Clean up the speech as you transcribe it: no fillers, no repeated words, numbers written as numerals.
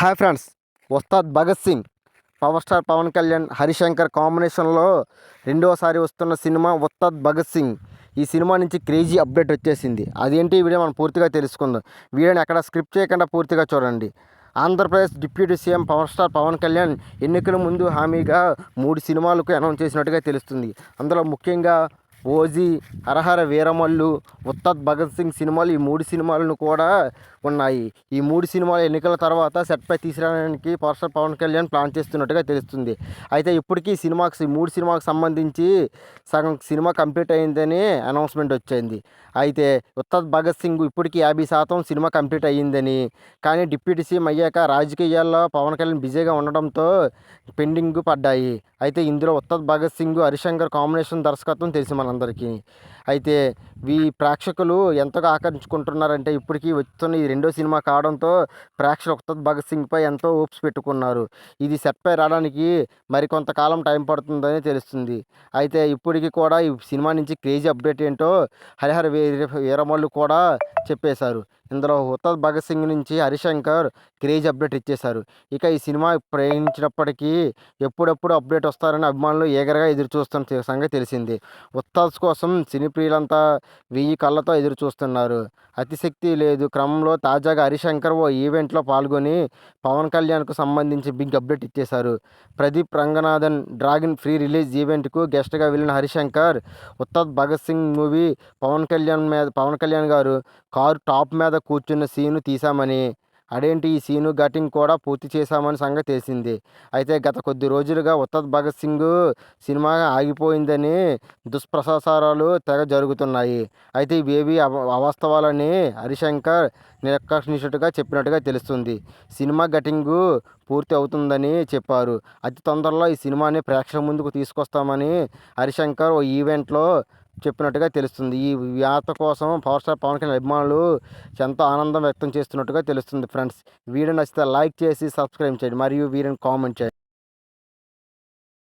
Hi friends, Ustad Bhagat Singh power star Pawan Kalyan Harishankar కాంబినేషన్లో రెండోసారి వస్తున్న సినిమా ఉస్తాద్ భగత్ సింగ్. ఈ సినిమా నుంచి క్రేజీ అప్డేట్ వచ్చేసింది. అదేంటి ఈ వీడియో మనం పూర్తిగా తెలుసుకుందాం. వీడియోని ఎక్కడ స్క్రిప్ట్ చేయకుండా పూర్తిగా చూడండి. Andhra Pradesh deputy CM power star Pawan Kalyan ఎన్నికల ముందు హామీగా 3 సినిమాలకు అనౌన్స్ చేసినట్టుగా తెలుస్తుంది. అందులో ముఖ్యంగా ఓజీ, హరహర వీరమల్లు, ఉస్తాద్ భగత్ సింగ్ సినిమాలు, ఈ 3 సినిమాలను కూడా ఉన్నాయి. ఈ 3 సినిమాలు ఎన్నికల తర్వాత సెట్పై తీసుకురావడానికి power star Pawan Kalyan plan చేస్తున్నట్టుగా తెలుస్తుంది. అయితే ఇప్పటికీ ఈ 3 సినిమాలకు సంబంధించి సగం సినిమా కంప్లీట్ అయిందని అనౌన్స్మెంట్ వచ్చింది. అయితే ఉస్తాద్ భగత్ సింగ్ ఇప్పటికీ 50% సినిమా కంప్లీట్ అయ్యిందని, కానీ డిప్యూటీ సీఎం అయ్యాక రాజకీయాల్లో పవన్ కళ్యాణ్ బిజీగా ఉండడంతో పెండింగ్ పడ్డాయి. అయితే ఇందులో ఉస్తాద్ భగత్ సింగ్, హరిశంకర్ కాంబినేషన్ దర్శకత్వం తెలిసి మనందరికీ. అయితే ప్రేక్షకులు ఎంతగా ఆకర్షించుకుంటున్నారంటే ఇప్పటికీ వస్తున్న ఈ రెండో సినిమా కావడంతో ప్రేక్షకులు ఉస్తాద్ భగత్ సింగ్పై ఎంతో హోప్స్ పెట్టుకున్నారు. ఇది సెట్పై రావడానికి మరికొంతకాలం టైం పడుతుందని తెలుస్తుంది. అయితే ఇప్పటికీ కూడా ఈ సినిమా నుంచి క్రేజీ అప్డేట్ ఏంటో హరిహర వీరమల్లు కూడా చెప్పేశారు. ఇందులో ఉస్తాద్ భగత్ సింగ్ నుంచి హరిశంకర్ క్రేజీ అప్డేట్ ఇచ్చేశారు. ఇక ఈ సినిమా ప్రయాణించినప్పటికీ ఎప్పుడెప్పుడు అప్డేట్ వస్తారని అభిమానులు ఈగర్గా ఎదురు చూస్తున్న సంగతి తెలిసింది. ఉస్తాద్ కోసం సినీ ప్రియులంతా 1000 కళ్ళతో ఎదురు చూస్తున్నారు. అతిశక్తి లేదు క్రమంలో తాజాగా హరిశంకర్ ఓ ఈవెంట్లో పాల్గొని పవన్ కళ్యాణ్కు సంబంధించి బిగ్ అప్డేట్ ఇచ్చేశారు. Pradeep Ranganathan Dragon pre release ఈవెంట్కు గెస్ట్గా వెళ్ళిన Harish Shankar Ustaad Bhagat Singh movie Pawan Kalyan garu car top మీద కూర్చున్న సీను తీశామని, అదేంటి ఈ సీను కటింగ్ కూడా పూర్తి చేశామని సంగతి తెలిసింది. అయితే గత కొద్ది రోజులుగా ఉస్తాద్ భగత్ సింగ్ సినిమా ఆగిపోయిందని దుష్ప్రచారాలు తెగ జరుగుతున్నాయి. అయితే ఇవేవి అవాస్తవాలని హరిశంకర్ నిరాకరించినట్టుగా చెప్పినట్టుగా తెలుస్తుంది. సినిమా కటింగు పూర్తి అవుతుందని చెప్పారు. అతి తొందరలో ఈ సినిమాని ప్రేక్షకుల ముందుకు తీసుకొస్తామని హరిశంకర్ ఓ ఈవెంట్లో చెప్పినట్టుగా తెలుస్తుంది. ఈ వార్త కోసం పవర్ స్టార్ పవన్ కళ్యాణ్ అభిమానులు ఎంతో ఆనందం వ్యక్తం చేస్తున్నట్టుగా తెలుస్తుంది. ఫ్రెండ్స్, వీడియో నచ్చితే లైక్ చేసి సబ్స్క్రైబ్ చేయండి మరియు వీడియోని కామెంట్ చేయండి.